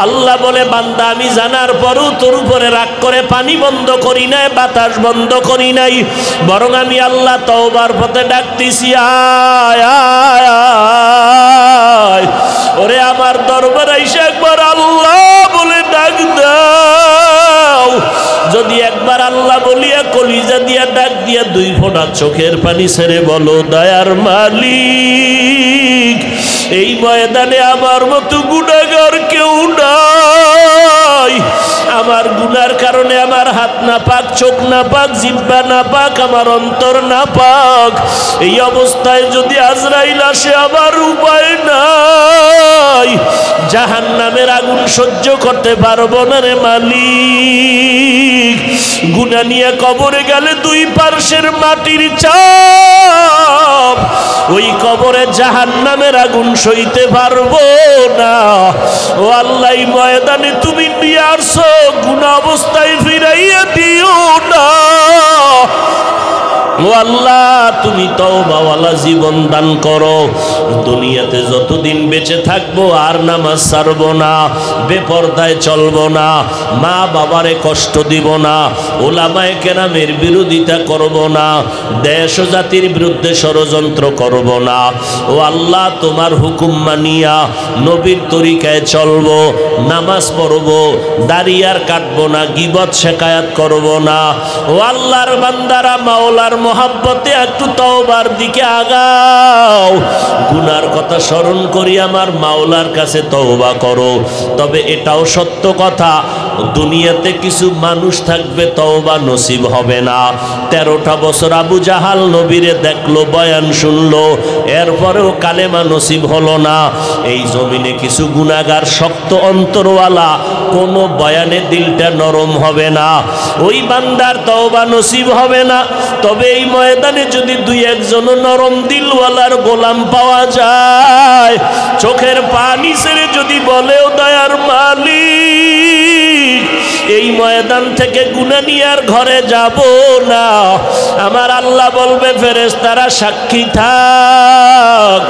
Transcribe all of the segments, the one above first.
আল্লাহ বলে বান্দা আমি জানার পরও তোর উপরে রাগ করে পানি বন্ধ করি নাই, বাতাস বন্ধ করি নাই, বরং আমি আল্লাহ তওবার পথে ডাকতেছি, আয় আয় আয়, ওরে আমার দরবারে এসে একবার আল্লাহ বলে ডাক দাও। যদি একবার আল্লাহ বলিয়া কলিজা দিয়া ডাক দিয়া 2 ফোঁটা চোখের পানি ছেড়ে বলো, দয়ার মালিক এই ময়দানে আমার মতো গুনাহগার কেউ নাই, আমার গুনার কারণে আমার হাত না পাক, চোখ না পাক, জিহ্বা না পাক, আমার অন্তর না পাক, এই অবস্থায় যদি আজরাইল আসে আমার উপায় নাই, জাহান্নামের আগুন সহ্য করতে পারবো না রে মালিক। গুনাহ নিয়ে কবরে গেলে 2 পার্শ্বের মাটির চাপ, ওই কবরে জাহান্নামের আগুন সইতে পারবো না। ও আল্লাহ ময়দানে তুমি নিয়ে আসো, গুনাহ অবস্থায় ফিরাইয়া দিও না। ও আল্লাহ তুমি তওবাওয়ালা জীবন দান করো, দুনিয়াতে যতদিন বেঁচে থাকবো আর নামাজ ছাড়বো না, বেপরদায় চলবো না, মা বাবারে কষ্ট দিব না, ওলামায়ে কেরামের বিরোধিতা করব না, দেশ ও জাতির বিরুদ্ধে ষড়যন্ত্র করব না। ও আল্লাহ তোমার হুকুম মানিয়া নবীর তরিকায় চলবো, নামাজ পড়বো, দাড়ি আর কাটবো না, গীবত শেকায়াত করব না। ও আল্লাহর বান্দারা মাওলার মোহাব্বতে একটু তওবার দিকে আগাও, গুনার কথা স্মরণ করি আমার মাওলার কাছে তওবা করো। তবে এটাও সত্য কথা, দুনিয়াতে কিছু মানুষ থাকবে তওবা নসিব হবে না। 13টা বছর আবু জাহাল নবীরে দেখলো, বয়ান শুনলো, এরপরেও কালেমা নসিব হলো না। এই জমিনে কিছু গুনাহগার শক্ত অন্তরওয়ালা, কোনো বয়ানে দিলটা নরম হবে না, ওই বান্দার তওবা নসিব হবে না। তবে এই ময়দানে যদি 2-1 জন নরম দিলওয়ালার গোলাম পাওয়া যায়, চোখের পানি ছেড়ে যদি বলেও দয়ার মালিক এই ময়দান থেকে গুনাহ নিয়ে আর ঘরে যাব না, আমার আল্লাহ বলবে ফেরেশতারা সাক্ষী থাক,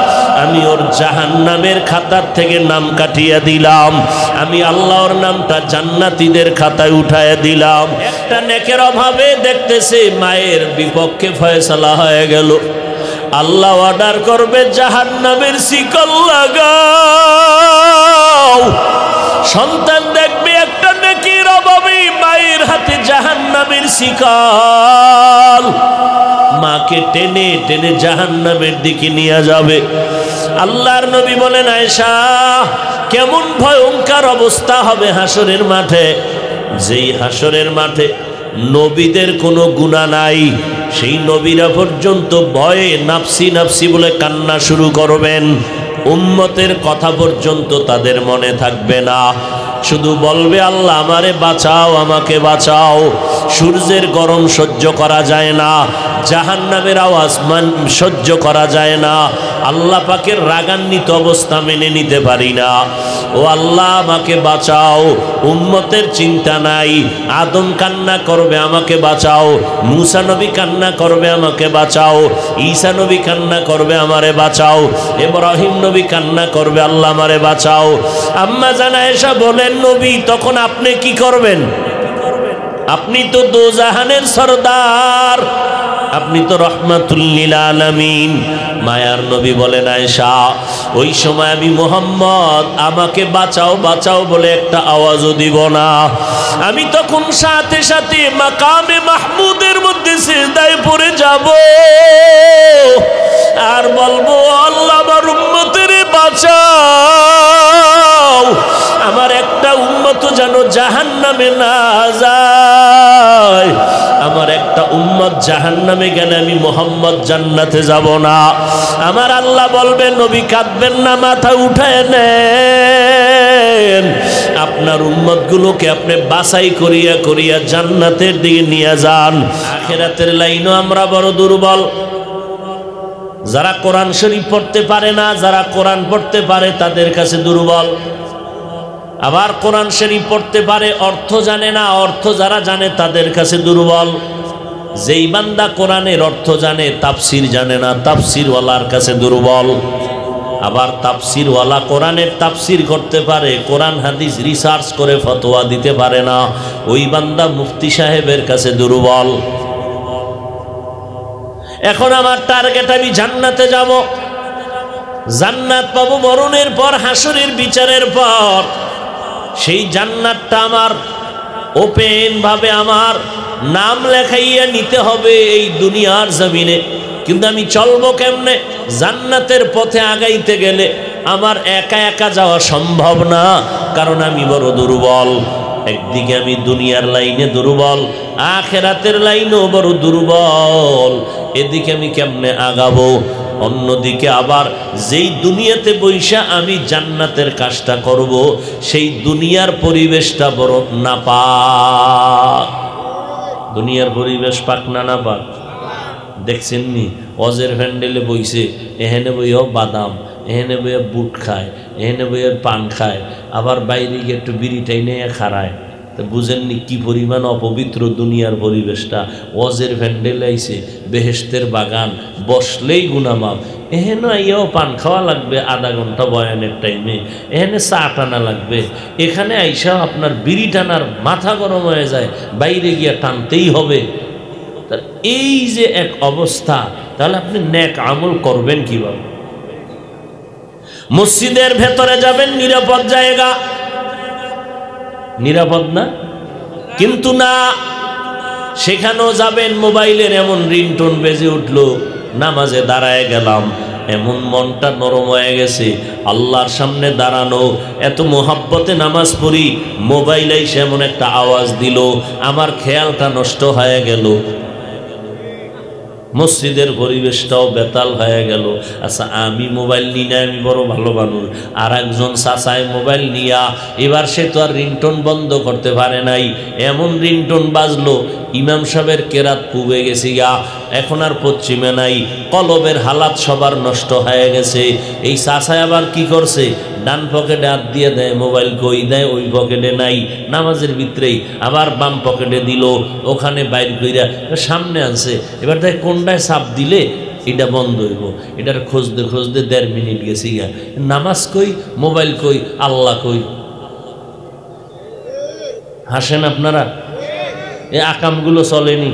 আমি ওর জাহান্নামের খাতার থেকে নাম কাটিয়ে দিলাম, আমি আল্লাহর নামটা জান্নাতীদের খাতায় উঠায় দিলাম। একটা নেকের অভাবে দেখতেছে মায়ের বিপক্ষে ফয়সালা হয়ে গেল, আল্লাহ অর্ডার করবে জাহান্নামের শিকল লাগাও। সন্তান দেখবে একটা নেকির অভাবে মায়ের হাতে জাহান্নামের শিকল, মাকে টেনে টেনে জাহান্নামের দিকে নিয়ে যাবে। আল্লাহর নবী বলেন, আয়েশা কেমন ভয়ঙ্কর অবস্থা হবে হাসরের মাঠে, যেই হাসরের মাঠে নবীদের কোনো গুনাহ নাই, সেই নবীরা পর্যন্ত ভয়ে নাফসি নাফসি বলে কান্না শুরু করবেন, উম্মতের কথা পর্যন্ত তাদের মনে থাকবে না, শুধু বলবে আল্লাহ আমারে বাঁচাও, আমাকে বাঁচাও। সূর্যের গরম সহ্য করা যায় না, জাহান্নামের আওয়াজ সহ্য করা যায় না, আল্লাহ পাকের রাগান্বিত অবস্থা মেনে নিতে পারি না। ও আল্লাহ আমাকে বাঁচাও। উম্মতের চিন্তা নাই, আদম কান্না করবে আমাকে বাঁচাও, মূসা নবী কান্না করবে আমাকে বাঁচাও, ঈসা নবী কান্না করবে আমারে বাঁচাও, ইব্রাহিম নবী কান্না করবে আল্লাহ আমারে বাঁচাও। আম্মা জান আয়েশা বলেন, নবী তখন আপনি কি করবেন? আপনি তো দোজাহানের সরদার, আপনি তো রহমাতুল লিল আলামিন। মায়ার নবী বলেন, আয়েশা ওই সময় আমি মুহাম্মদ আমাকে বাঁচাও বাঁচাও বলে একটা আওয়াজও দিব না, আমি তখন সাথে সাথে মাকামে মাহমুদের মধ্যে সিজদায় পড়ে যাব আর বলবো, আল্লাহ আমার উম্মতের বাঁচাও, আমার একটা উম্মত যেন জাহান্নামে না যায়, আমার একটা উম্মত জাহান্নামে গেলে আমি মুহাম্মদ জান্নাতে যাব না। আমার আল্লাহ বলবে, নবী কাঁদবেন না, মাথা উঠায় নেন, আপনার উম্মতগুলোকে আপনি বাছাই করিয়া করিয়া জান্নাতের দিকে নিয়ে যান। আখিরাতের লাইনও আমরা বড় দুর্বল, যারা কোরআন শরীফ পড়তে পারে না, যারা কোরআন পড়তে পারে তাদের কাছে দুর্বল, আবার কোরআন শরীফ পড়তে পারে অর্থ জানে না, অর্থ যারা জানে তাদের কাছে দুর্বল। যেই বান্দা কোরআনের অর্থ জানে, তাফসির জানে না, তাফসিরওয়ালার কাছে দুর্বল। আবার তাফসিরওয়ালা কোরআনের তাফসির করতে পারে, কোরআন হাদিস রিসার্চ করে ফতোয়া দিতে পারে না, ওই বান্দা মুফতি সাহেবের কাছে দুর্বল। এখন আমার টার্গেট, আমি জান্নাতে যাব, জান্নাত পাবো মরণের পর, হাসরের বিচারের পর। সেই জান্নাতটা আমার ওপেন ভাবে আমার নাম লেখাইয়া নিতে হবে এই দুনিয়ার জমিনে। কিন্তু আমি চলবো কেমনে? জান্নাতের পথে আগাইতে গেলে আমার একা একা যাওয়া সম্ভব না, কারণ আমি বড় দুর্বল। একদিকে আমি দুনিয়ার লাইনে দুর্বল, আখেরাতের লাইনেও বড় দুর্বল। এদিকে আমি কেমনে আগাবো? অন্যদিকে আবার যেই দুনিয়াতে বৈশা আমি জান্নাতের কাজটা করব, সেই দুনিয়ার পরিবেশটা বড় নাপাক। দুনিয়ার পরিবেশ পাক না নাপাক? দেখছেন নি, অজের প্যান্ডেলে বইছে, এখানে বইও বাদাম, এখানে বইয়া বুট খায়, এখানে বইয়া পান খায়, আবার বাইরে গিয়ে একটু বিড়ি টাইনে খাড়ায়। তা বুঝেননি কি পরিমাণ অপবিত্র দুনিয়ার পরিবেশটা। ওয়াজের প্যান্ডেল আইছে, বেহেশতের বাগান, বসলেই গুনামাপ। এখানে আইয়াও পান খাওয়া লাগবে আধা ঘন্টা বয়ানের টাইমে, এখানে চা টানা লাগবে, এখানে আইসাও আপনার বিড়ি টানার মাথা গরম হয়ে যায়, বাইরে গিয়া টানতেই হবে। এই যে এক অবস্থা, তাহলে আপনি নেক আমল করবেন কিভাবে? মসজিদের ভেতরে যাবেন, নিরাপদ জায়গা, নিরাপদ না? কিন্তু না, সেখানেও যাবেন, মোবাইলের এমন রিংটোন বেজে উঠলো, নামাজে দাঁড়ায় গেলাম, এমন মনটা নরম হয়ে গেছে, আল্লাহর সামনে দাঁড়ানো, এত মোহাব্বতে নামাজ পড়ি, মোবাইল এসে এমন একটা আওয়াজ দিল, আমার খেয়ালটা নষ্ট হয়ে গেল, মসজিদের পরিবেশটাও বেতাল হয়ে গেল। আচ্ছা, আমি মোবাইল নিই না, আমি বড় ভালো মানুষ, আর একজন চাচায় মোবাইল নিয়া, এবার সে তো আর রিংটোন বন্ধ করতে পারে নাই, এমন রিংটোন বাজলো, ইমাম সাহেবের কেরাত পুবে গেছে গা, এখন আর পশ্চিমে নাই, কলবের হালাত সবার নষ্ট হয়ে গেছে। এই চাচায় আবার কি করছে, ডান পকেটে হাত দিয়ে দেয়, মোবাইল কই দেয়, ওই পকেটে নাই, নামাজের ভিতরেই, আবার বাম পকেটে দিল, ওখানে বাইর কইরা সামনে আনছে, এবার দেয় কোনটায় চাপ দিলে এটা বন্ধ হইব, এটার খুঁজতে খুঁজতে 1.5 মিনিট গেছি গা, নামাজ কই, মোবাইল কই, আল্লাহ কই। হাসেন আপনারা? এই আকামগুলো চলেনি?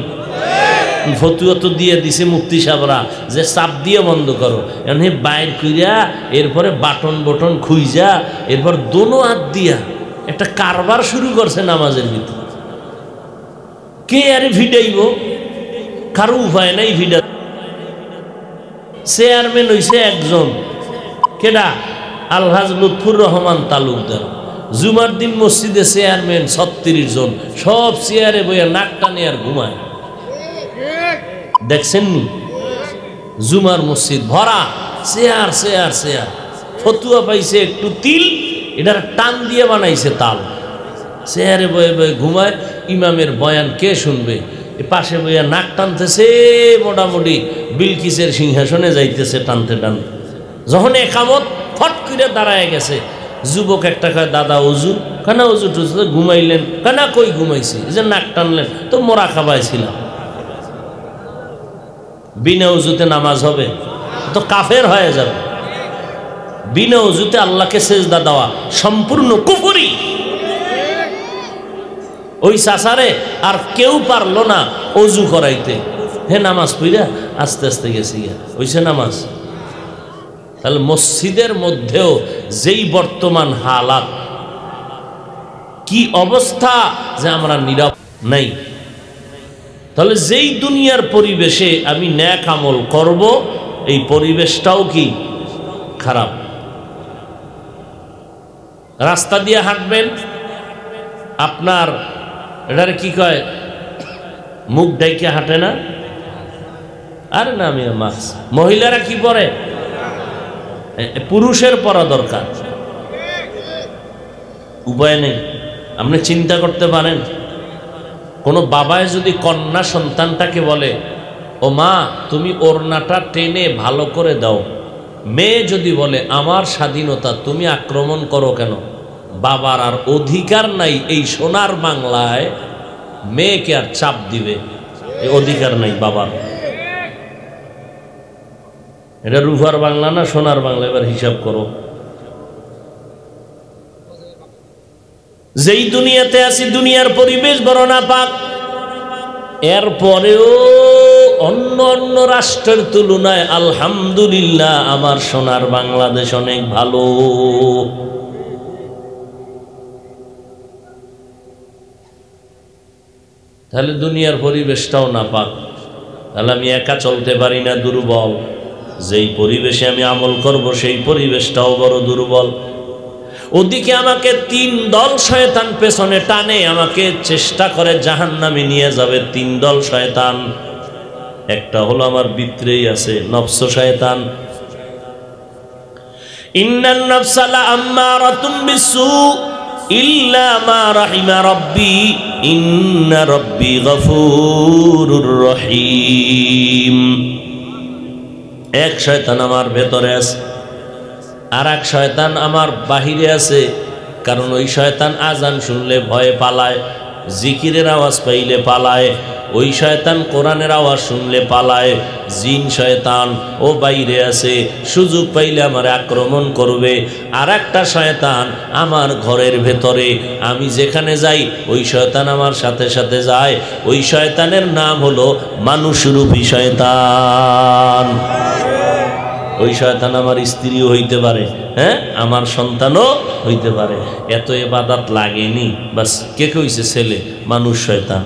ফতুয়া তো দিয়ে দিছে মুফতি সাহেবরা যে চাপ দিয়ে বন্ধ করো, এখন বাইর কইরা এরপরে বাটন বটন খুইজা এরপর দোনো হাত দিয়া একটা কারবার শুরু করছে নামাজের ভিতরে। কে আরে ভিডাইব? কারো উপায় নাই ভিডা। চেয়ারম্যান হইছে একজন, কেডা? আলহাজ লুৎফুর রহমান তালুকদার। জুমার দিন মসজিদে চেয়ারম্যান 36 জন, সব চেয়ারে বইয়া নাক টানে আর ঘুমায়। দেখছেন নি? জুমার মসজিদ ভরা চেয়ার চেয়ার চেয়ার। ফতুয়া পাইছে একটু তিল, এটার টান দিয়ে বানাইছে তাল, চেয়ারে বয়ে বয়ে ঘুমায়। ইমামের বয়ান কে শুনবে? পাশে বইয়া নাক টানতেছে, মোটামুটি বিলকিসের সিংহাসনে যাইতেছে টানতে টানতে। যখন একামত ফট করে দাঁড়ায় গেছে, যুবক একটা কয়, দাদা অজু? কানা অজু টুজু? ঘুমাইলেন? কানা কই ঘুমাইছি, যে নাক টানলেন তো মোরা খাবাইছিলাম। বিনা উজুতে নামাজ হবে? তো কাফের হয়ে যাবে। বিনা উজুতে আল্লাহকে সেজদা দেওয়া সম্পূর্ণ কুফরি। ওই চাচারে আর কেউ পারলো না অজু করাইতে, হে নামাজ পড়া আস্তে আস্তে গেছি, হইছে নামাজ। তাহলে মসজিদের মধ্যেও যেই বর্তমান হালাত, কি অবস্থা যে আমরা নিরাপদ নাই। তাহলে যেই দুনিয়ার পরিবেশে আমি ন্যাক আমল করব, এই পরিবেশটাও কি খারাপ। রাস্তা দিয়ে হাঁটবেন, আপনার এটার কি কয়, মুখ ডাইকে হাঁটে না? আরে না, আমি মাস্ক। মহিলারা কি পরে? পুরুষের পরা দরকার, উপায় নেই। আপনি চিন্তা করতে পারেন, কোনো বাবায় যদি কন্যা সন্তানটাকে বলে, ও মা তুমি ওড়নাটা টেনে ভালো করে দাও, মেয়ে যদি বলে আমার স্বাধীনতা, তুমি আক্রমণ করো কেন? বাবার আর অধিকার নাই এই সোনার বাংলায় মেয়েকে আর চাপ দিবে, এই অধিকার নাই বাবার। এটা রূপার বাংলা না সোনার বাংলা? এবার হিসাব করো। যেই দুনিয়াতে আছি দুনিয়ার পরিবেশ বড় নাপাক, এরপরেও অন্য অন্য রাষ্ট্রের তুলনায় আলহামদুলিল্লাহ আমার সোনার বাংলাদেশ অনেক ভালো। তাহলে দুনিয়ার পরিবেশটাও নাপাক, তাহলে আমি একা চলতে পারি না, দুর্বল। যেই পরিবেশে আমি আমল করব সেই পরিবেশটাও বড় দুর্বল। ওদিকে আমাকে 3 দল শয়তান পেছনে টানে, আমাকে চেষ্টা করে জাহান্নামে নিয়ে যাবে 3 দল শয়তান। একটা হলো আমার ভিতরেই আছে নফস শয়তান। ইন্নান নাফসা লাআম্মারাতুম বিসু ইল্লা মা রাহিমা রাব্বি ইন্না রাব্বি গফুরুর রহিম। এক শয়তান আমার ভেতরে আছে, আর এক শয়তান আমার বাহিরে আছে। কারণ ওই শয়তান আজান শুনলে ভয়ে পালায়, জিকিরের আওয়াজ পাইলে পালায়। ওই শয়তান কোরআনের আওয়াজ শুনলে পালায়। জিন শয়তান ও বাইরে আছে, সুযোগ পাইলে আমার আক্রমণ করবে। আর একটা শয়তান আমার ঘরের ভেতরে, আমি যেখানে যাই ওই শয়তান আমার সাথে সাথে যায়। ওই শয়তানের নাম হলো মানুষরূপী শয়তান। ওই শয়তান আমার স্ত্রীও হইতে পারে, হ্যাঁ, আমার সন্তানও হইতে পারে। এত ইবাদত লাগেনি, বাস কে হইছে ছেলে, মানুষ শয়তান।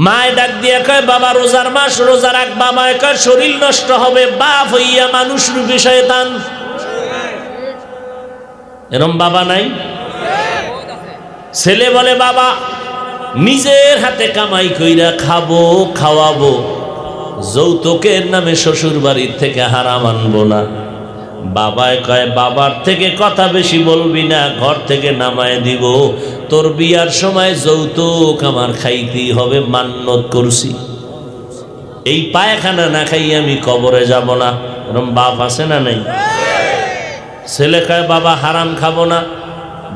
মায় ডাক দিয়ে কয় বাবা রোজার মাস, রোজা রাখ। বাবায় কয় শরীর নষ্ট হবে। বাপ হইয়া মানুষ রূপী শয়তান। এরম বাবা নাই? ছেলে বলে বাবা নিজের হাতে কামাই কইরা খাবো, খাওয়াবো, যৌতুকের নামে শ্বশুর বাড়ির থেকে হারাম আনবো না। বাবায় কয় বাবার থেকে কথা বেশি বলবি না, ঘর থেকে নামায় দিব। তোর বিয়ার সময় যৌতুক আমার খাইতেই হবে, মান্নত করছি। এই পায়খানা না খাই আমি কবরে যাব না। এরকম বাপ আছে না নাই? ছেলে কয় বাবা হারাম খাবো না।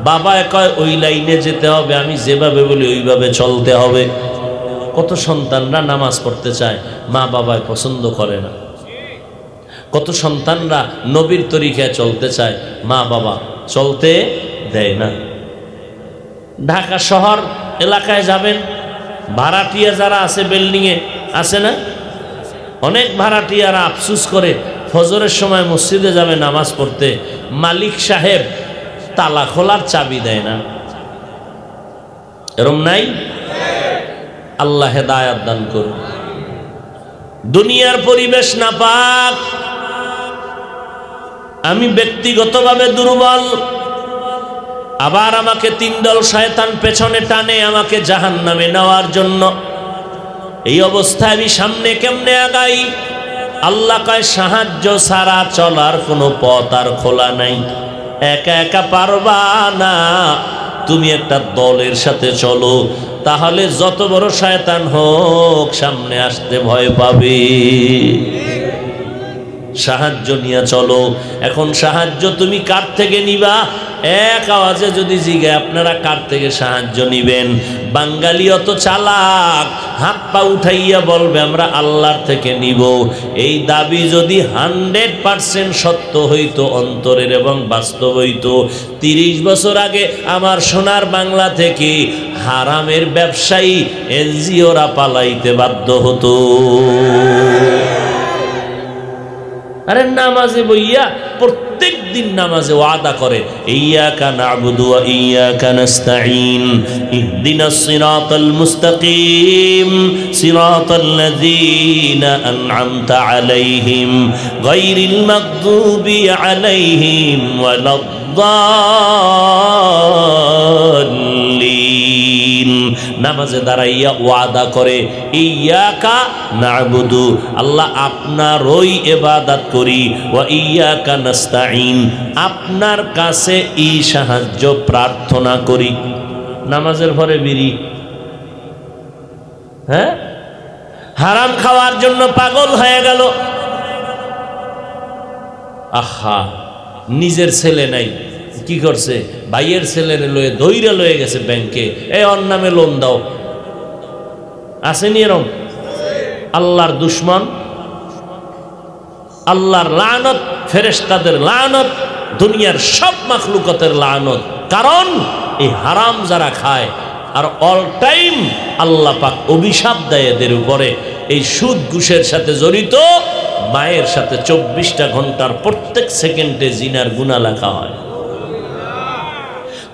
বাবায় কয় ওই লাইনে যেতে হবে, আমি যেভাবে বলি ওইভাবে চলতে হবে। কত সন্তানরা নামাজ পড়তে চায়, মা বাবায় পছন্দ করে না। কত সন্তানরা নবীর তরিকায় চলতে চায়, মা বাবা চলতে দেয় না। ঢাকা শহর এলাকায় যাবেন, ভাড়াটিয়া যারা আছে বিল্ডিংয়ে আছে না, অনেক ভাড়াটিয়ারা আফসুস করে ফজরের সময় মসজিদে যাবে নামাজ পড়তে, মালিক সাহেব তালা খোলার চাবি দেয় না। এরম নাই? আল্লাহ হেদায়াত দান করুন। দুনিয়ার পরিবেশ নাপাক, আমি ব্যক্তিগতভাবে দুর্বল, আবার আমাকে 3 দল শয়তান পেছনে টানে আমাকে জাহান্নামে নেওয়ার জন্য। এই অবস্থায় আমি সামনে কেমনে আগাই? আল্লাহ কয় সাহায্য ছাড়া চলার কোনো পথ আর খোলা নাই। একা একা পারবা না, তুমি একটা দলের সাথে চলো, তাহলে যত বড় শয়তান হোক সামনে আসতে ভয় পাবে। সাহায্য নিয়ে চলো। এখন সাহায্য তুমি কার থেকে নিবা? এক আওয়াজে যদি জিজ্ঞে আপনারা কার থেকে সাহায্য নিবেন, বাঙালি অত চালাক, হাত পা উঠাইয়া বলবে আমরা আল্লাহর থেকে নিব। এই দাবি যদি 100% সত্য হইতো, অন্তরের এবং বাস্তব হইতো, 30 বছর আগে আমার সোনার বাংলা থেকে হারামের ব্যবসায়ী এনজিওরা পালাইতে বাধ্য হতো। আরে নামাজে বইয়া প্রত্যেক দিন নামাজে ওয়াদা করে ইয়্যাকা না'বুদু ওয়া ইয়্যাকা নাস্তাঈন ইহদিনাস সিরাতাল মুস্তাকিম সিরাতাল লাযীনা আন'আমতা আলাইহিম গায়রিল মাগদুবি আলাইহিম ওয়ালাদ-দাল্লিন। নামাজে দাঁড়াইয়া ওয়াদা করে ইয়্যাকা না'বুদু, আল্লাহ আপনারই ইবাদত করি, ওয়া ইয়্যাকা নাস্তাঈন, আপনার কাছে এই সাহায্য প্রার্থনা করি। নামাজের পরে বিড়ি, হ্যাঁ, হারাম খাওয়ার জন্য পাগল হয়ে গেল। আহা, নিজের ছেলে নাই, কি করছে? ভাইয়ের ছেলের লয়ে দইরা লয়ে গেছে ব্যাংকে, এই ওর নামে লোন দাও। আসেনি এরম? আল্লাহর দুশ্মন আল্লাহর লানত, ফেরেশতাদের লানত, দুনিয়ার সব মাখলুকাতের লানত। কারণ এই হারাম যারা খায় আর অল টাইম আল্লাহ পাক অভিশাপ দেয় এদের উপরে। এই সুদ ঘুষের সাথে জড়িত মায়ের সাথে 24টা ঘন্টার প্রত্যেক সেকেন্ডে জিনার গুনাহ লেখা হয়।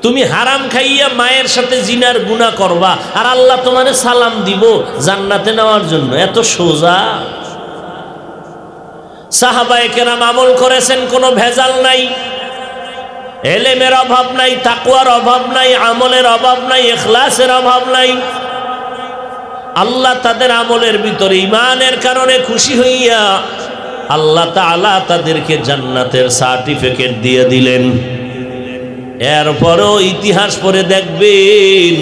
তুমি হারাম খাইয়া মায়ের সাথে জিনার গুনাহ করবা আর আল্লাহ তোমারে সালাম দিব জান্নাতে নেওয়ার জন্য। এত সোজা। সাহাবায়ে কেরাম আমল করেছেন, কোনো ভেজাল নাই, এলেমের অভাব নাই, তাকওয়ার অভাব নাই, আমলের অভাব নাই, ইখলাসের অভাব নাই। আল্লাহ তাদের আমলের ভিতরে ঈমানের কারণে খুশি হইয়া আল্লাহ তাআলা তাদেরকে জান্নাতের সার্টিফিকেট দিয়ে দিলেন। এরপরও ইতিহাস পড়ে দেখবেন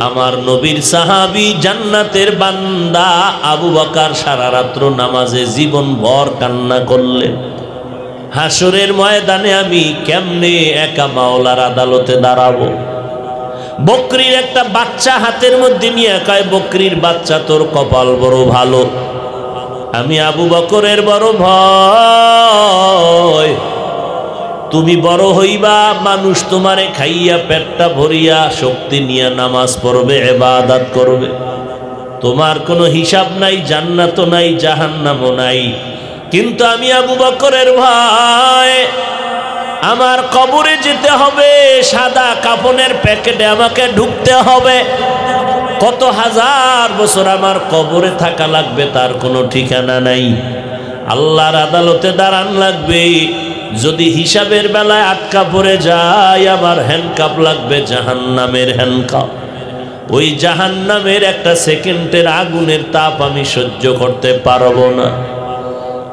আমার নবীর সাহাবী জান্নাতের বান্দা আবু বকর সারা রাত্র নামাজে জীবনভর কান্না করলেন। হাসরের ময়দানে আমি কেমনে একা মাওলার আদালতে দাঁড়াবো? বকরির একটা বাচ্চা হাতের মধ্যে নিয়ে কয়, বকরির বাচ্চা তোর কপাল বড় ভালো, আমি আবু বকরের বড় ভয়। তুমি বড় হইবা, মানুষ তোমারে খাইয়া পেটটা ভরিয়া শক্তি নিয়ে নামাজ পড়বে, ইবাদত করবে, তোমার কোনো হিসাব নাই, জান্নাতও নাই, জাহান্নামও নাই। কিন্তু আমি আবু বকরের ভয়, আমার কবরে যেতে হবে, সাদা কাফনের প্যাকেটে আমাকে ঢুকতে হবে, কত হাজার বছর আমার কবরে থাকা লাগবে তার কোনো ঠিকানা নাই। আল্লাহর আদালতে দাঁড়ান লাগবে, যদি হিসাবের বেলায় আটকা পড়ে যায় আমার হ্যান্ডকাপ লাগবে, জাহান্নামের হ্যান্ডকাপ। ওই জাহান্নামের একটা সেকেন্ডের আগুনের তাপ আমি সহ্য করতে পারবো না।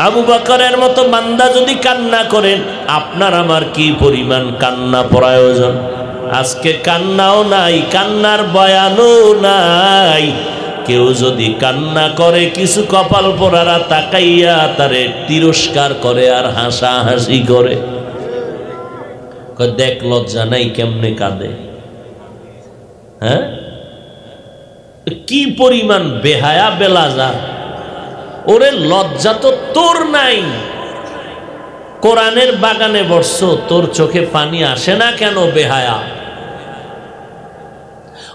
আবু বকরের মতো বান্দা যদি কান্না করেন, আপনার আমার কি পরিমাণ কান্না প্রয়োজন? আজকে কান্নাও নাই, কান্নার বয়ানও নাই। কেউ যদি কান্না করে, কিছু কপাল পোড়ারা তাকাইয়া তারে তিরস্কার করে আর হাসাহাসি করে, দেখ লজ্জা নাই কেমনে কাঁদে। হ্যাঁ, কি পরিমাণ বেহায়া বেলাজা! ওরে লজ্জা তো তোর নাই, কোরআনের বাগানে বসছো, তোর চোখে পানি আসে না কেন বেহায়া?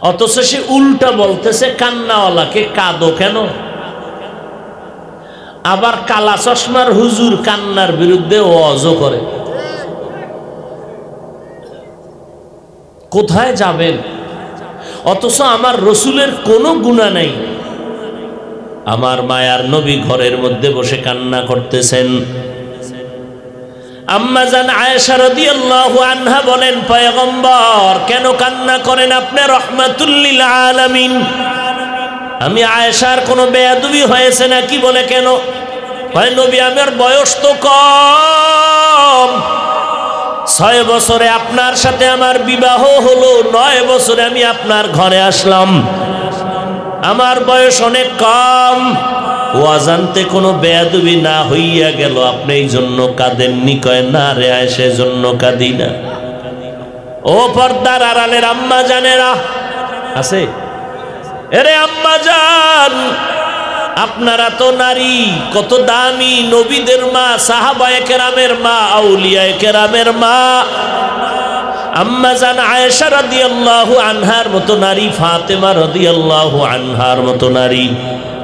অথচ সে উল্টা বলতেছে কান্নাওয়ালাকে, কাঁদো কেন? আবার কালা চশমার হুজুর কান্নার বিরুদ্ধে ওয়াজও করে। কোথায় যাবেন? অথচ আমার রসুলের কোনো গুনাহ নাই। আমার মায়ার নবী ঘরের মধ্যে বসে কান্না করতেছেন। আম্মা জান আয়েশা রাদিয়াল্লাহু আনহা বলেন, পয়গম্বর কেন কান্না করেন আপনি? রাহমাতুল লিল আলামিন। আমি আয়েশার কোনো বেয়াদবি হয়েছে নাকি? বলে কেন? কয় নবী আমার বয়স তো কম, 6 বছরে আপনার সাথে আমার বিবাহ হলো, 9 বছরে আমি আপনার ঘরে আসলাম, আমার বয়স অনেক কম। ওয়াজানতে কোনো বেয়াদবি না হইয়া গেল, আপনি এই জন্য কাঁদেননি? কয় না রে আয়েশা, জন্য কাঁদি না। ও পর্দার আড়ালের আম্মা জানেরা আছে, এরে আম্মা জান, আপনারা তো নারী, কত দামি, নবীদের মা, সাহাবায়ে কেরামের মা, আউলিয়ায়ে কেরামের মা। আম্মা জান আয়েশা রাদিয়াল্লাহু আনহার মতো নারী, ফাতেমা রাদিয়াল্লাহু আনহার মতো নারী,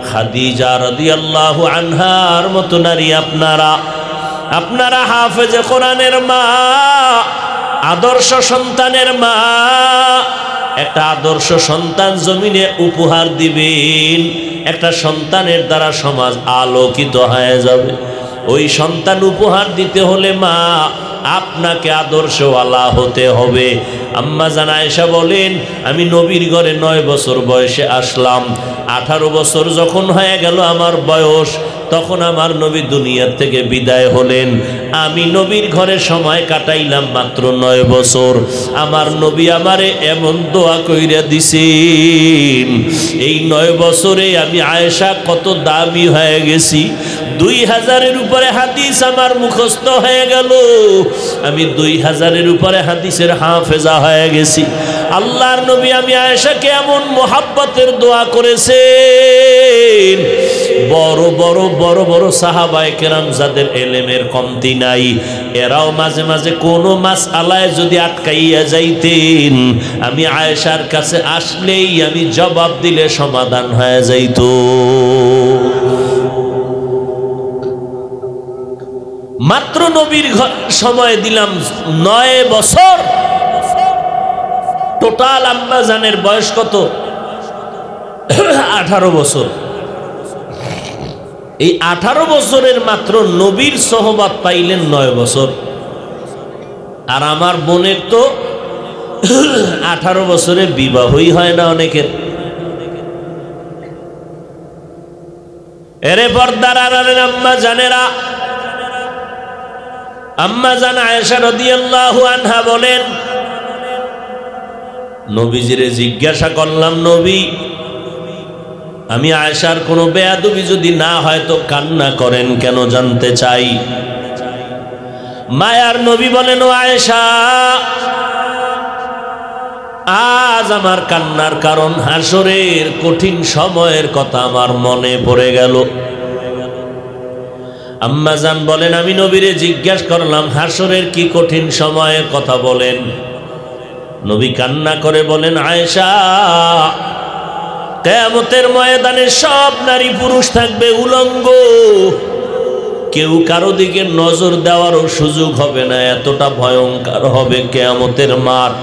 খাদিজা রাদিয়াল্লাহু আনহার মতো নারী। আপনারা হাফেজে কোরআনের মা, আদর্শ সন্তানের মা। একটা আদর্শ সন্তান জমিনে উপহার দিবেন, একটা সন্তানের দ্বারা সমাজ আলোকিত হয়ে যাবে। ওই সন্তান উপহার দিতে হলে মা আপনাকে আদর্শওয়ালা হতে হবে। আম্মা জান আয়েশা বলেন, আমি নবীর ঘরে 9 বছর বয়সে আসলাম, 18 বছর যখন হয়ে গেল আমার বয়স, তখন আমার নবী দুনিয়ার থেকে বিদায় হলেন। আমি নবীর ঘরে সময় কাটাইলাম মাত্র 9 বছর। আমার নবী আমারে এমন দোয়া কইরা দিছেন, এই 9 বছরে আমি আয়েশা কত দামি হয়ে গেছি। 2000-এর উপরে হাদিস আমার মুখস্থ হয়ে গেল, আমি 2000-এর উপরে হাদিসের হাফেজা হয়ে গেছি। আল্লাহর নবী আমি আয়েশাকে এমন মোহাব্বতের দোয়া করেছেন, বড় বড় বড় বড় সাহাবায়ে কেরাম যাদের এলেমের কমতি নাই, এরাও মাঝে মাঝে কোনো মাসআলায় যদি আটকাইয়া যাইতেন, আমি আয়েশার কাছে আসলেই আমি জবাব দিলে সমাধান হয়ে যাইত। মাত্র নবীর সময় দিলাম 9 বছর। টোটাল আম্মা জানের বয়স কত? 18 বছর। এই 18 বছরের মাত্র নবীর সোহবত পাইলেন 9 বছর। আর আমার বোনের তো 18 বছরে বিবাহই হয় না অনেকের। এরে পর্দার আড়ালের আম্মা জানেরা, আম্মা জান আয়েশা রাদিয়াল্লাহু আনহা বলেন, নবীজিরে জিজ্ঞাসা করলাম, নবী, আমি আয়েশার কোনো বেয়াদবি যদি না হয় তো কান্না করেন কেন, জানতে চাই। মায়ার নবী বলেন, ও আয়েশা, আজ আমার কান্নার কারণ হাসরের কঠিন সময়ের কথা আমার মনে পড়ে গেল। আম্মা জান বলেন, আমি নবীরে জিজ্ঞাসা করলাম, হাসরের কি কঠিন সময়ের কথা বলেন। নবী কান্না করে বলেন, আয়েশা, কিয়ামতের ময়দানে সব নারী পুরুষ থাকবে উলঙ্গ, কেউ কারো দিকে নজর দেওয়ারও সুযোগ হবে না, এতটা ভয়ঙ্কর হবে কিয়ামতের মাঠ।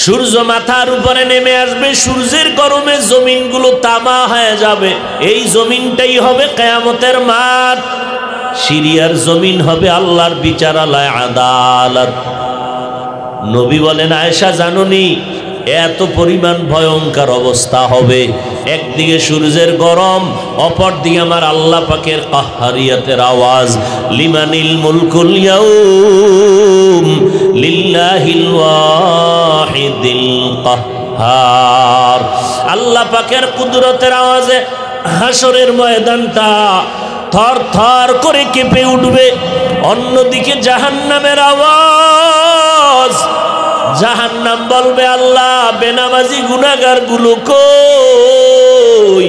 সূর্য মাথার উপরে নেমে আসবে, সূর্যের গরমে জমিনগুলো তামা হয়ে যাবে। এই জমিনটাই হবে কিয়ামতের মাঠ। সিরিয়ার জমিন হবে আল্লাহর বিচারালয়, আদালত। নবী বলেন, আয়েশা জানুনি এত পরিমাণ ভয়ঙ্কর অবস্থা হবে। একদিকে সূর্যের গরম, অপর দিকে আমার আল্লাহ পাকের কাহ্হারিয়াতের আওয়াজ, লিমানিল মুলকুল ইয়াউম লিল্লাহিল ওয়াহিদিল কাহ্হার। আল্লাহ পাকের কুদরতের আওয়াজে হাসরের ময়দানটা থর থর করে কেঁপে উঠবে। অন্যদিকে জাহান্নামের আওয়াজ, জাহান্নাম বলবে, আল্লাহ, বেনামাজি গুনাহগার গুলো কই,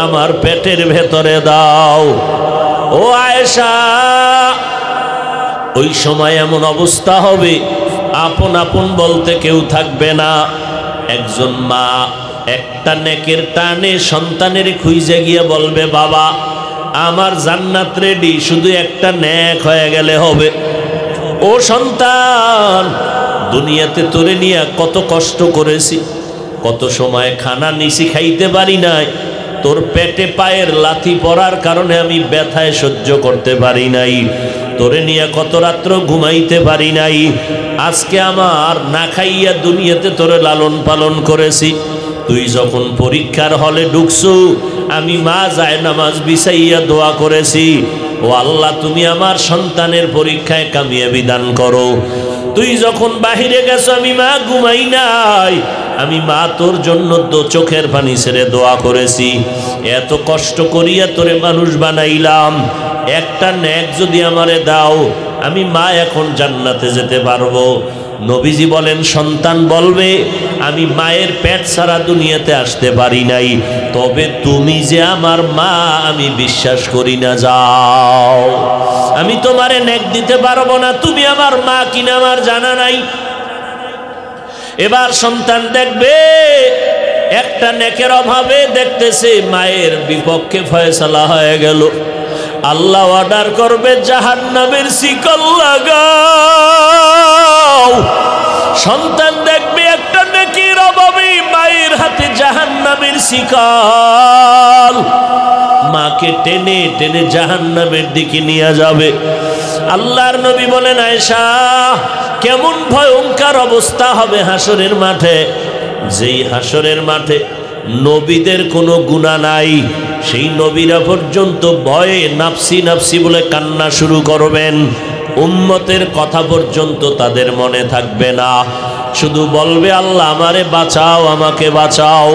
আমার পেটের ভেতরে দাও। ও আয়েশা, ওই সময় এমন অবস্থা হবে, আপন আপন বলতে কেউ থাকবে না। একজন মা একটা নেকের টানে সন্তানের খুঁজে গিয়ে বলবে, বাবা, আমার জান্নাত রেডি, শুধু একটা নেক হয়ে গেলে হবে। ও সন্তান, দুনিয়াতে তোরে নিয়ে কত কষ্ট করেছি, কত সময় খানা নিশি খাইতে পারি নাই, তোর পেটে পায়ের লাথি পড়ার কারণে আমি ব্যথায় সহ্য করতে পারি নাই, তোরে নিয়ে কত রাত্র ঘুমাইতে পারি নাই। আজকে আমার না খাইয়া দুনিয়াতে তোরে লালন পালন করেছি। তুই যখন পরীক্ষার হলে ঢুকছু, আমি মা জায়নামাজ বিছাইয়া দোয়া করেছি, ও আল্লাহ, তুমি আমার সন্তানের পরীক্ষায় কামিয়াবি দান করো। তুই যখন বাহিরে গেছো, আমি মা ঘুমাই নাই, আমি মা তোর জন্য চোখের পানি ছেড়ে দোয়া করেছি। এত কষ্ট করিয়া তোরে মানুষ বানাইলাম, একটা নেক যদি আমারে দাও, আমি মা এখন জান্নাতে যেতে পারবো। নবীজি বলেন, সন্তান বলবে, আমি মায়ের পেট ছাড়া দুনিয়াতে আসতে পারি নাই, তবে তুমি যে আমার মা আমি বিশ্বাস করি না, যাও, আমি তোমারে নেক দিতে পারবো না, তুমি আমার মা কিনা আমার জানা নাই। এবার সন্তান দেখবে, একটা নেকের অভাবে দেখতেছে মায়ের বিপক্ষে ফয়সালা হয়ে গেল। আল্লাহ অর্ডার করবে, জাহান্নামের শিকল লাগাও। সন্তান দেখবে, একটা নেকির অভাবে মায়ের হাতে জাহান্নামের শিকল, মাকে টেনে টেনে জাহান্নামের দিকে নিয়ে যাবে। আল্লাহর নবী বলেন, আয়েশা, কেমন ভয়ঙ্কর অবস্থা হবে হাসরের মাঠে। যেই হাসরের মাঠে নবীদের কোনো গুনাহ নাই, সেই নবীরা পর্যন্ত ভয়ে নাফসি নাফসি বলে কান্না শুরু করবেন। উম্মতের কথা পর্যন্ত তাদের মনে থাকবে না। শুধু বলবে আল্লাহ আমারে বাঁচাও, আমাকে বাঁচাও।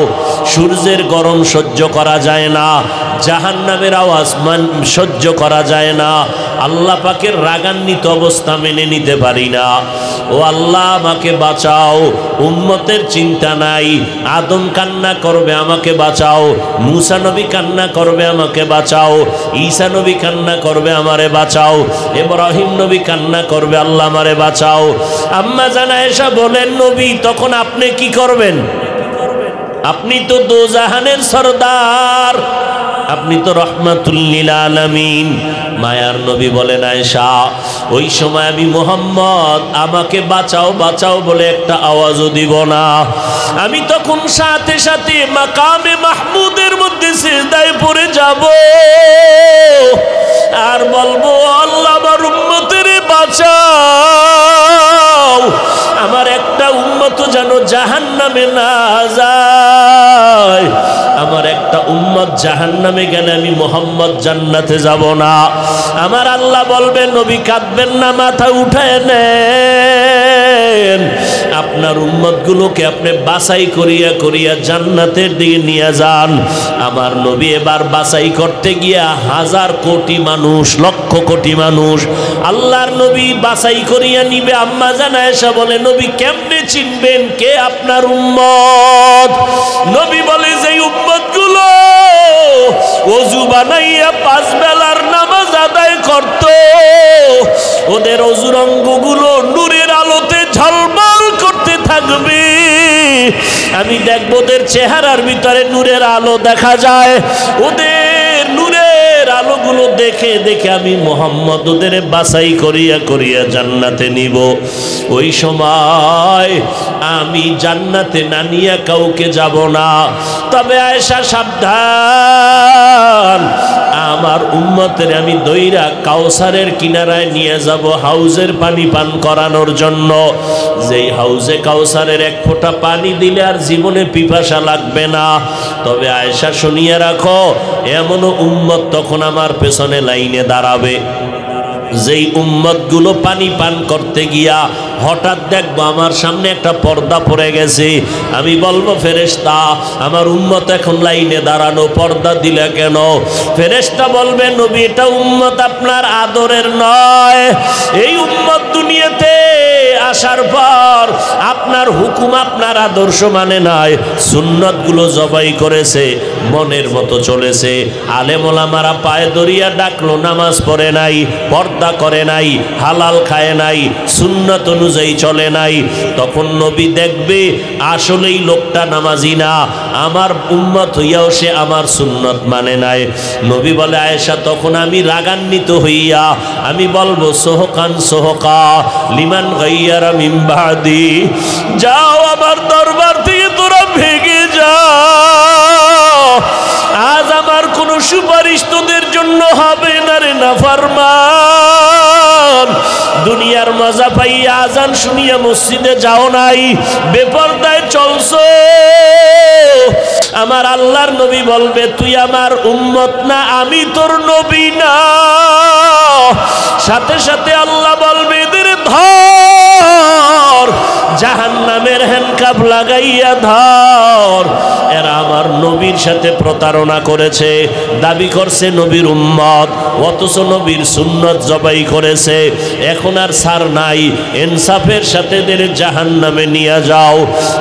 সূর্যের গরম সহ্য করা যায় না, জাহান্নামের আওয়াজ সহ্য করা যায় না, আল্লাহ পাকের রাগান্বিত অবস্থা মেনে নিতে পারি না। ও আল্লাহ আমাকে বাঁচাও। উম্মতের চিন্তা নাই, আদম কান্না করবে আমাকে বাঁচাও, মুসা নবী কান্না করবে আমাকে বাঁচাও, ঈসা নবী কান্না করবে আমারে বাঁচাও, ইব্রাহিম নবী কান্না করবে আল্লাহ আমারে বাঁচাও। আম্মা জান আয়েশা বলেন নবী তখন আপনি কি করবেন? আপনি তো দোজাহানের সরদার, আপনি তো রহমাতুল লিল আলামিন। মায়ার নবী বলেন আয়েশা ওই সময় আমি মুহাম্মদ আমাকে বাঁচাও বাঁচাও বলে একটা আওয়াজও দিব না। আমি তখন সাথে সাথে মাকামে মাহমুদের মধ্যে সিজদায় পড়ে যাব আর বলবো আল্লাহ আমার উম্মতের বাঁচাও, আমার একটা উম্মত যেন জাহান্নামে না যায়, আমার একটা উম্মত জাহান্নামে গেলে আমি মুহাম্মদ জান্নাতে যাব না। আমার আল্লাহ বলবে নবী কাঁদবেন না, মাথা উঠায় নেন, আপনার উম্মতগুলোকে আপনি বাছাই করিয়া করিয়া জান্নাতের দিকে নিয়ে যান। আমার নবী এবার বাছাই করতে গিয়া হাজার কোটি মানুষ, লক্ষ কোটি মানুষ আল্লাহর নবী বাছাই করিয়া নিবে। আম্মা জান আয়েশা বলে নবী কেমনে চিনবেন কে আপনার উম্মত? নবী বলে যেই উম্মতগুলো ওযু বানাইয়া 5 বেলার নামাজ আদায় করত, ওদের ওযুর অঙ্গগুলো নূরের আলোতে ঝলমল করতে থাকবে, আমি দেখবো ওদের চেহারার ভিতরে নূরের আলো দেখা যায়, ওদের নূরের আলোগুলো দেখে দেখে আমি মুহাম্মদ ওদের বাছাই করিয়া করিয়া জান্নাতে নিব। ওই সময় আমি জান্নাতে না নিয়ে কাউকে যাব না। তবে আয়েশা সাবধান, আমার উম্মতের আমি দইরা কাউসারের কিনারায় নিয়ে যাব হাউজের পানি পান করানোর জন্য। যেই হাউজে কাউসারের 1 ফোঁটা পানি দিলে আর জীবনে পিপাসা লাগবে না। তবে আয়েশা শুনিয়ে রাখো, এমনও উম্মত তখন আমার পেছনে লাইনে দাঁড়াবে, যেই উম্মতগুলো পানি পান করতে গিয়া হঠাৎ দেখবো আমার সামনে একটা পর্দা পড়ে গেছে, আমি বলবো ফেরেশতা আমার উম্মত এখন লাইনে দাঁড়ানো, পর্দা দিলে কেন? ফেরেশতা বলবে নবী এটা উম্মত আপনার আদরের নয়, এই উম্মত দুনিয়াতে আসার পর আপনার হুকুম আপনার আদর্শ মানে নাই, সুন্নতগুলো জবাই করেছে, মনের মতো চলেছে, আলেম ওলামারা পায়ে দরিয়া ডাকলো, নামাজ পড়ে নাই, পর্দা করে নাই, হালাল খায় নাই, সুন্নত অনুযায়ী চলে নাই। তখন নবী দেখবে আসলেই লোকটা নামাজি না, আমার উম্মত হইয়াও সে আমার সুন্নত মানে নাই। নবী বলে আয়েশা তখন আমি রাগান্বিত হইয়া আমি বলবো সোহকান সোহকা লিমান গাইয়ারা মিন বাদি, যাও আমার দরবার থেকে তোরা ভেগে যাও, আজ আমার কোনো সুপারিশ তোদের জন্য হবে না রে নাফরমান। দুনিয়ার মজা পাইয়া আজান শুনিয়া মসজিদে যাও নাই, বেপরদায় চলছো, আমার আল্লাহর নবী বলবে তুই আমার উম্মত না, আমি তোর নবী না। সাথে সাথে আল্লাহ বলবে এদের ধর, জাহান্নামের হ্যান্ডকাপ লাগাইয়া ধর, এরা আমার নবীর সাথে প্রতারণা করেছে, দাবি করছে নবীর উম্মত, অথচ নবীর সুন্নত জবাই করেছে, এখন আর ছাড় নাই, ইনসাফের সাথে এদের জাহান্নামে নিয়ে যাও।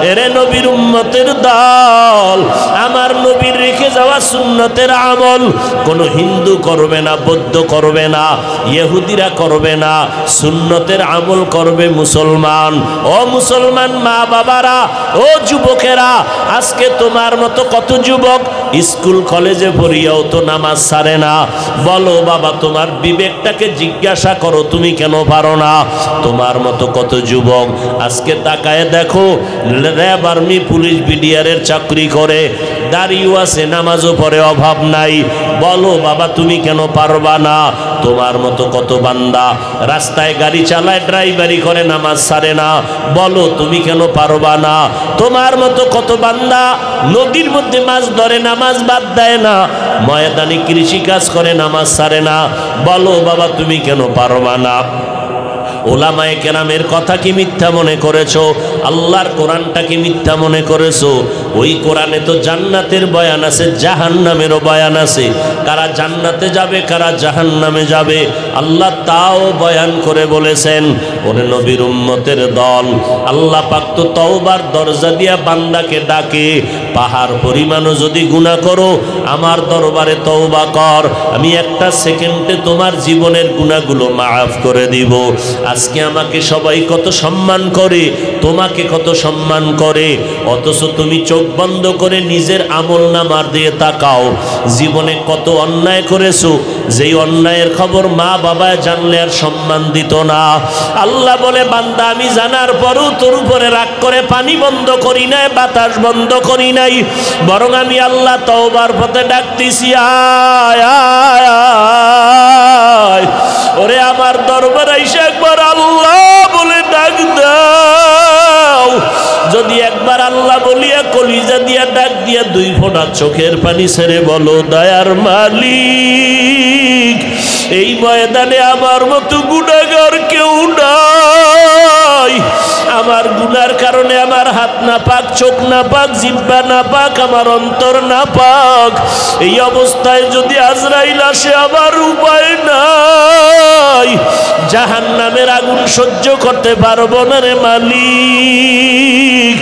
এরে নবীর উম্মতের দল, আমার নবীর রেখে যাওয়া সুন্নতের আমল কোনো হিন্দু করবে না, বৌদ্ধ করবে না, ইহুদিরা করবে না, সুন্নতের আমল করবে মুসলমান। ও মুসলমান মা বাবারা, ও যুবকেরা, আজকে তোমার মতো কত যুবক স্কুল কলেজে পড়িয়াও তো নামাজ ছাড়ে না। বলো বাবা, তোমার বিবেকটাকে জিজ্ঞাসা করো তুমি কেন পারো না? তোমার মতো কত যুবক আজকে তাকায় দেখো, র্যাব আর্মি পুলিশ বিডিআরের চাকরি করে, দাড়িও আছে, নামাজও পড়ে, অভাব নাই। বলো বাবা তুমি কেন পারবা না? তোমার মতো কত বান্দা রাস্তায় গাড়ি চালায়, ড্রাইভারি করে, নামাজ ছাড়ে না। বলো তুমি কেন পারবা না? তোমার মতো কত বান্দা নদীর মধ্যে মাছ ধরে, নামাজ বাদ দেয় না, ময়দানে কৃষি কাজ করে, নামাজ ছাড়ে না। বলো বাবা তুমি কেন পারবা না? ওলামায়ে কেরামের কথা কি মিথ্যা মনে করেছো? আল্লাহর কোরআনটাকে মিথ্যা মনে করেছো। ওই কোরআনে তো জান্নাতের বয়ান আছে, জাহান্নামেরও বয়ান আছে। কারা জান্নাতে যাবে, কারা জাহান্নামে যাবে, আল্লাহ তাও বয়ান করে বলেছেন। ওরে নবীর উম্মতের দল, আল্লাহ পাক তো তওবার দরজা দিয়া বান্দাকে ডাকে, পাহাড় পরিমাণও যদি গুনাহ করো আমার দরবারে তওবা কর, আমি একটা সেকেন্ডে তোমার জীবনের গুনাহগুলো মাফ করে দিব। আজকে আমাকে সবাই কত সম্মান করে, তোমাকে কত সম্মান করে, অথচ তুমি চোখ বন্ধ করে নিজের আমলনামার দিয়ে তাকাও, জীবনে কত অন্যায় করেছো, যেই অন্যায়ের খবর মা বাবা জানলে আর সম্মান দিত না। আল্লাহ বলে বান্দা আমি জানার পরও তোর উপরে রাগ করে পানি বন্ধ করি নাই, বাতাস বন্ধ করি নাই, বরং আমি আল্লাহ তওবার পথে ডাকতেছি, আয় আয় আয়। ওরে আমার দরবার আইসা একবার আল্লাহ বলে ডাক দাও। যদি একবার আল্লাহ বলিয়া কলিজা দিয়া ডাক দিয়া দুই ফোঁটা চোখের পানি ছেড়ে বলো, দয়ার মালিক এই ময়দানে আমার মতো গুনাহগার কেউ নাই, আমার গুনার কারণে আমার হাত না পাক, চোখ না পাক, জিহ্বা না পাক, আমার অন্তর না পাক। এই অবস্থায় যদি আজরাইল আসে আমার উপায় নাই, জাহান্নামের আগুন সহ্য করতে পারবো না রে মালিক।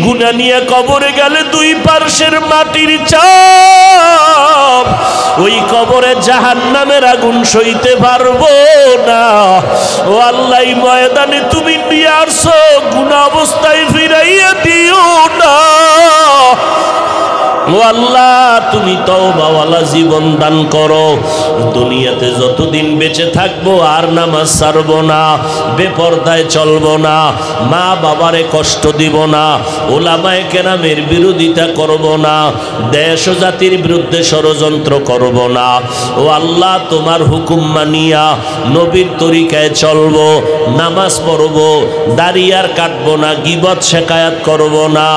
গুনাহ নিয়ে কবরে গেলে দুই পার্শ্বের মাটির চাপ, ওই কবরে জাহান্নামের আগুন সইতে পারবো না। ও আল্লাহ ময়দানে তুমি নিয়ে আসো, গুনাহ অবস্থায় ফিরাইয়া দিও না। ও আল্লাহ তুমি তওবাওয়ালা জীবন দান করো। দুনিয়াতে যতদিন বেঁচে থাকবো আর নামাজ ছাড়বো না, বেপরদায় চলবো না, মা বাবারে কষ্ট দিব না, ওলামায়ে কেরামের বিরোধিতা করব না, দেশ ও জাতির বিরুদ্ধে ষড়যন্ত্র করব না। ও আল্লাহ তোমার হুকুম মানিয়া নবীর তরিকায় চলবো, নামাজ পড়বো, দাড়ি আর কাটবো না, গীবত শেকায়াত করব না।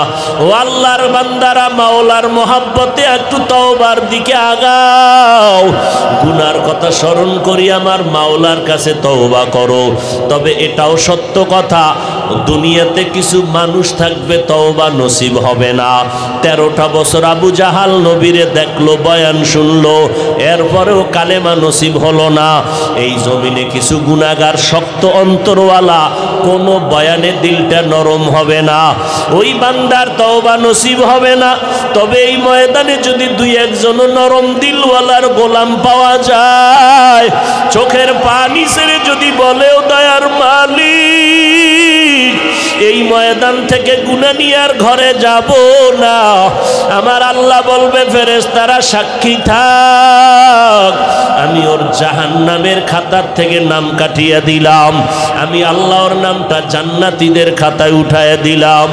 ও আল্লাহর বান্দারা মাওলার মোহাব্বতে একটু তওবার দিকে আগাও। গুনার কথা স্মরণ করি আমার মাওলার কাছে তওবা করো। তবে এটাও সত্য কথা, দুনিয়াতে কিছু মানুষ থাকবে তওবা নসিব হবে না। 13টা বছর আবু জাহাল নবীরে দেখলো, বয়ান শুনলো, এরপরেও কালেমা নসিব হলো না। এই জমিনে কিছু গুনাহগার শক্ত অন্তরওয়ালা, কোনো বয়ানে দিলটা নরম হবে না, ওই বান্দার তওবা নসিব হবে না। তবে এই ময়দানে যদি দুই একজন নরম দিলওয়ালার গোলাম পাওয়া যায়, চোখের পানি ছেড়ে যদি বলেও দয়ার মালিক এই ময়দান থেকে গুনাহ নিয়ে আর ঘরে যাব না, আমার আল্লাহ বলবে ফেরেশতারা সাক্ষী থাক, আমি ওর জাহান্নামের খাতার থেকে নাম কাটিয়ে দিলাম, আমি আল্লাহর নামটা জান্নাতীদের খাতায় উঠায় দিলাম।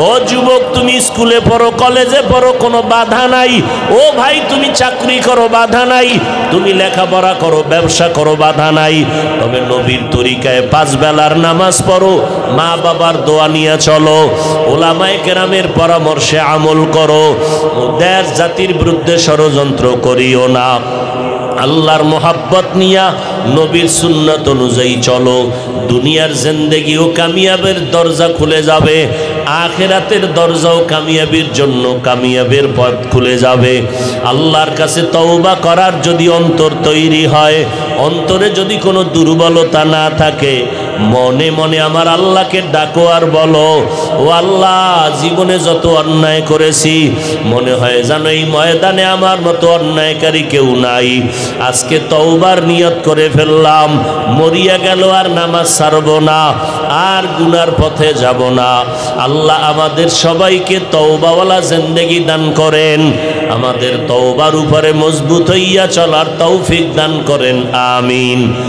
ও যুবক তুমি স্কুলে পড়ো, কলেজে পড়ো, কোনো বাধা নাই। ও ভাই তুমি চাকরি করো, বাধা নাই। তুমি লেখাপড়া করো, ব্যবসা করো, বাধা নাই। তবে নবীর তরিকায় 5 বেলার নামাজ পড়ো, মা বাবার দোয়া নিয়ে চলো, ওলামায়ে কেরামের পরামর্শে আমল করো, দেশ জাতির বিরুদ্ধে ষড়যন্ত্র করিও না। আল্লাহর মোহাব্বত নিয়া নবীর সুন্নাত অনুযায়ী চলো, দুনিয়ার জিন্দেগিও কামিয়াবের দরজা খুলে যাবে, আখিরাতের দরজাও কামিয়াবির জন্য কামিয়াবের পথ খুলে যাবে। আল্লাহর কাছে তওবা করার যদি অন্তর তৈরি হয়, অন্তরে যদি কোনো দুর্বলতা না থাকে, মনে মনে আমার আল্লাহকে ডাকো আর বলো, ও আল্লাহ জীবনে যত অন্যায় করেছি মনে হয় যেন এই ময়দানে আমার মতো অন্যায়কারী কেউ নাই। আজকে তওবার নিয়ত করে ফেললাম, মরিয়া গেল আর নামাজ ছাড়ব না, আর গুনার পথে যাব না। আল্লাহ আমাদের সবাইকে তওবাওয়ালা জিন্দেগি দান করেন, আমাদের তওবার উপরে মজবুত হইয়া চলার তৌফিক দান করেন, আমিন।